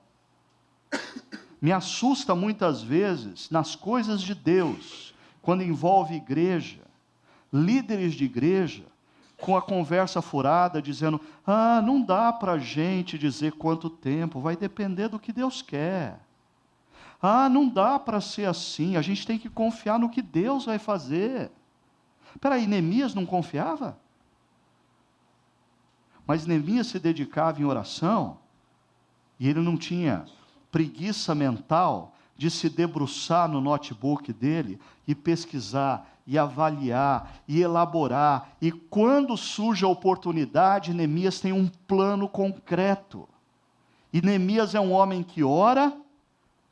Me assusta muitas vezes nas coisas de Deus, quando envolve igreja, líderes de igreja, com a conversa furada, dizendo, não dá para a gente dizer quanto tempo, vai depender do que Deus quer. Não dá para ser assim, a gente tem que confiar no que Deus vai fazer. Espera aí, Neemias não confiava? Mas Neemias se dedicava em oração, e ele não tinha preguiça mental de se debruçar no notebook dele, e pesquisar, e avaliar, e elaborar, e quando surge a oportunidade, Neemias tem um plano concreto. E Neemias é um homem que ora,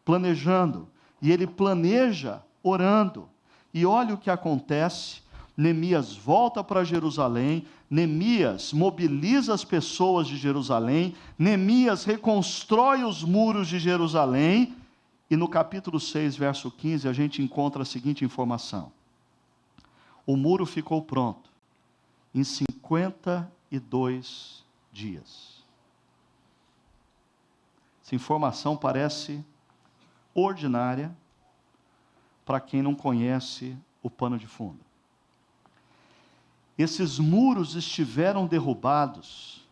planejando, e ele planeja, orando. E olha o que acontece. Neemias volta para Jerusalém, Neemias mobiliza as pessoas de Jerusalém, Neemias reconstrói os muros de Jerusalém, e no capítulo 6, verso 15, a gente encontra a seguinte informação: o muro ficou pronto em 52 dias. Essa informação parece ordinária para quem não conhece o pano de fundo. Esses muros estiveram derrubados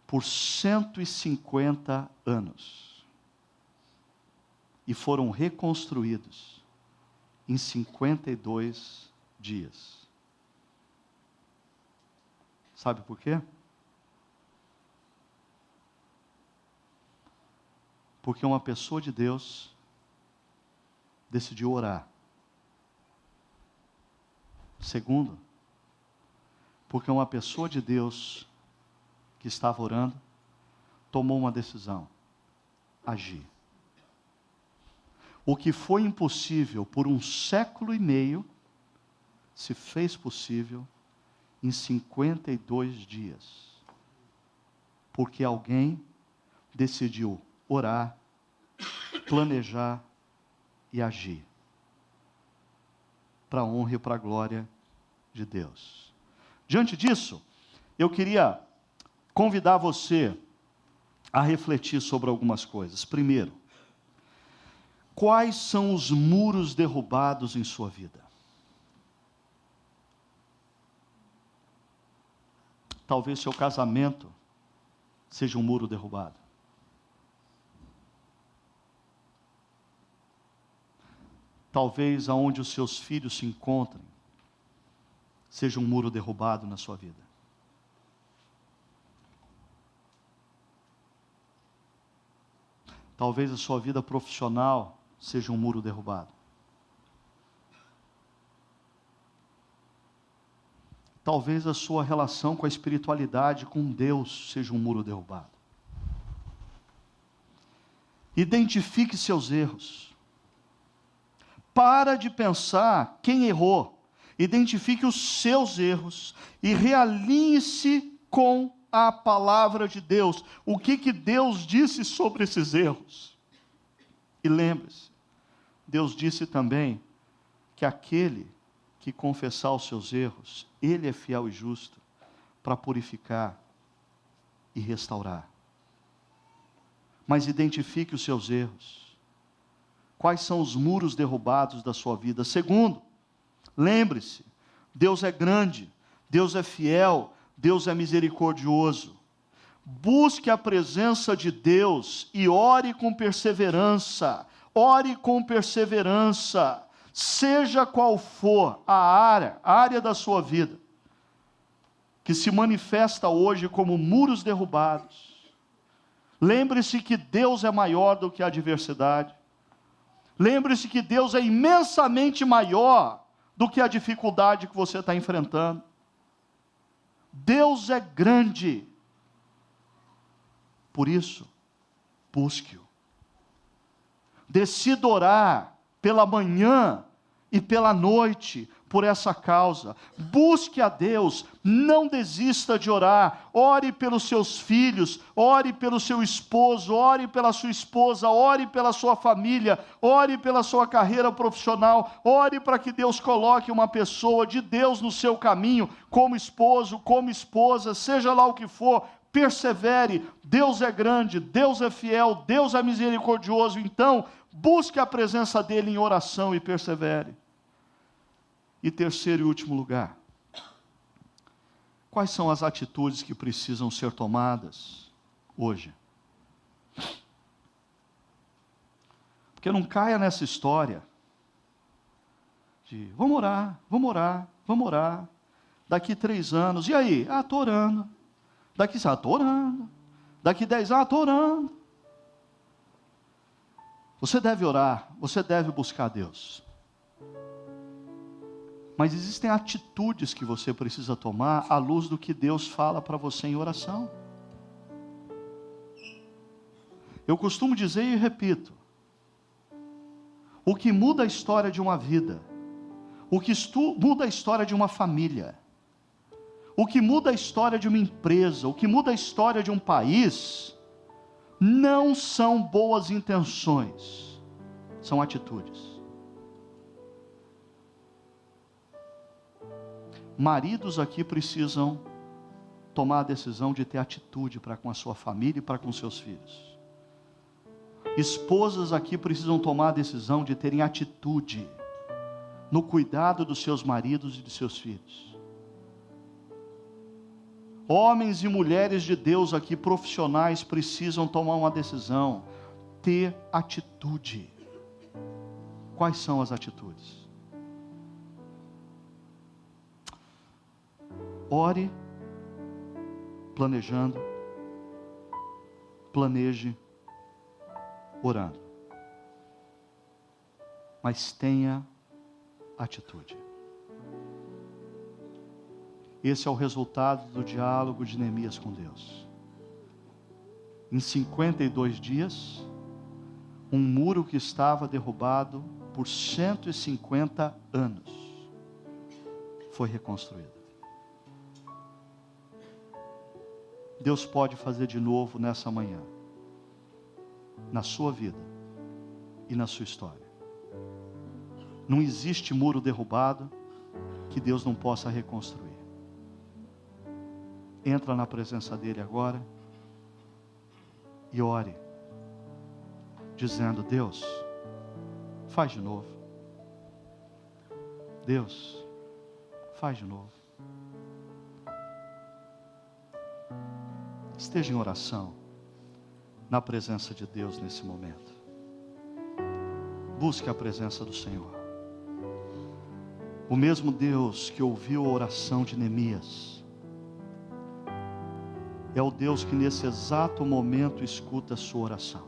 por 150 anos e foram reconstruídos em 52 dias. Sabe por quê? Porque uma pessoa de Deus decidiu orar. Segundo, porque uma pessoa de Deus que estava orando tomou uma decisão: agir. O que foi impossível por 1 século e meio se fez possível em 52 dias, porque alguém decidiu orar, planejar e agir, para a honra e para a glória de Deus. Diante disso, eu queria convidar você a refletir sobre algumas coisas. Primeiro, quais são os muros derrubados em sua vida? Talvez seu casamento seja um muro derrubado. Talvez aonde os seus filhos se encontrem seja um muro derrubado na sua vida. Talvez a sua vida profissional seja um muro derrubado. Talvez a sua relação com a espiritualidade, com Deus, seja um muro derrubado. Identifique seus erros. Para de pensar quem errou. Identifique os seus erros e realinhe-se com a palavra de Deus. O que Deus disse sobre esses erros? E lembre-se, Deus disse também que aquele que confessar os seus erros, Ele é fiel e justo para purificar e restaurar. Mas identifique os seus erros. Quais são os muros derrubados da sua vida? Segundo, lembre-se, Deus é grande, Deus é fiel, Deus é misericordioso. Busque a presença de Deus e ore com perseverança. Ore com perseverança. Seja qual for a área da sua vida que se manifesta hoje como muros derrubados. Lembre-se que Deus é maior do que a adversidade. Lembre-se que Deus é imensamente maior do que a dificuldade que você está enfrentando. Deus é grande. Por isso, busque-o. Decida orar pela manhã e pela noite por essa causa. Busque a Deus, não desista de orar. Ore pelos seus filhos, ore pelo seu esposo, ore pela sua esposa, ore pela sua família, ore pela sua carreira profissional, ore para que Deus coloque uma pessoa de Deus no seu caminho, como esposo, como esposa, seja lá o que for. Persevere, Deus é grande, Deus é fiel, Deus é misericordioso. Então, busque a presença dele em oração e persevere. E terceiro e último lugar, quais são as atitudes que precisam ser tomadas hoje? Porque não caia nessa história de vamos orar, vamos orar, vamos orar. Daqui 3 anos, e aí? Estou orando. Daqui 5 estou orando. Daqui 10 anos, estou orando. Você deve orar, você deve buscar Deus. Mas existem atitudes que você precisa tomar à luz do que Deus fala para você em oração. Eu costumo dizer e repito: o que muda a história de uma vida, o que muda a história de uma família, o que muda a história de uma empresa, o que muda a história de um país, não são boas intenções, são atitudes. Maridos aqui precisam tomar a decisão de ter atitude para com a sua família e para com seus filhos. Esposas aqui precisam tomar a decisão de terem atitude no cuidado dos seus maridos e de seus filhos. Homens e mulheres de Deus aqui, profissionais, precisam tomar uma decisão, ter atitude. Quais são as atitudes? Ore, planejando, planeje, orando. Mas tenha atitude. Esse é o resultado do diálogo de Neemias com Deus. Em 52 dias, um muro que estava derrubado por 150 anos foi reconstruído. Deus pode fazer de novo nessa manhã, na sua vida e na sua história. Não existe muro derrubado que Deus não possa reconstruir. Entra na presença dele agora e ore, dizendo: Deus, faz de novo. Deus, faz de novo. Esteja em oração, na presença de Deus nesse momento. Busque a presença do Senhor. O mesmo Deus que ouviu a oração de Neemias, é o Deus que nesse exato momento escuta a sua oração.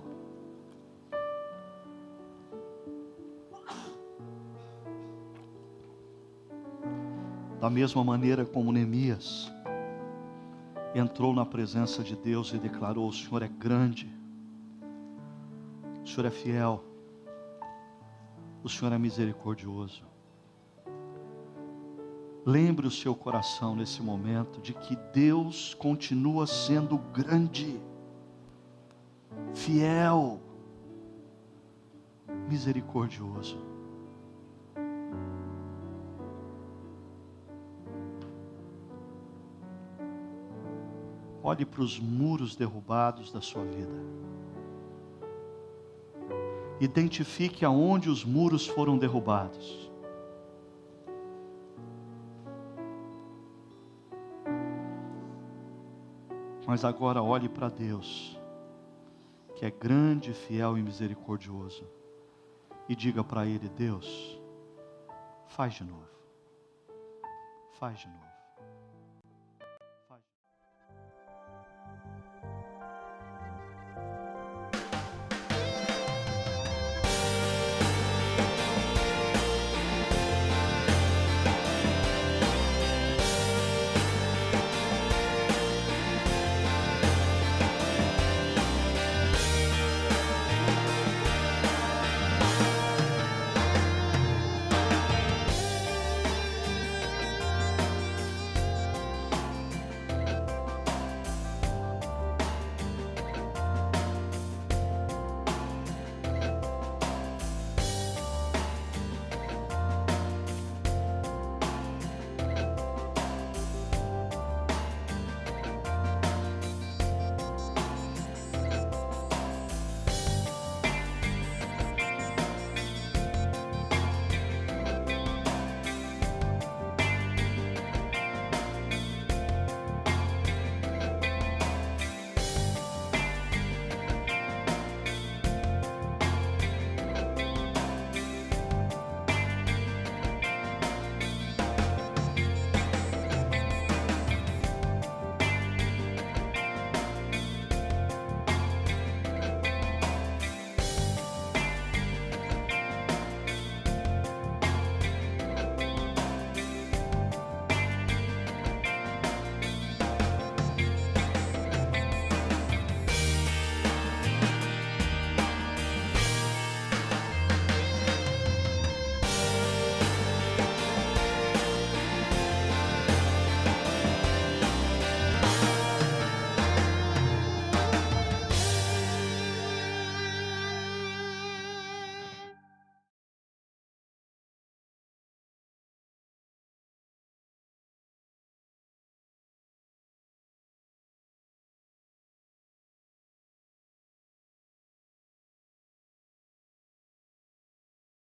Da mesma maneira como Neemias entrou na presença de Deus e declarou: o Senhor é grande, o Senhor é fiel, o Senhor é misericordioso. Lembre o seu coração nesse momento de que Deus continua sendo grande, fiel, misericordioso. Olhe para os muros derrubados da sua vida. Identifique aonde os muros foram derrubados. Mas agora olhe para Deus, que é grande, fiel e misericordioso, e diga para Ele: Deus, faz de novo. Faz de novo.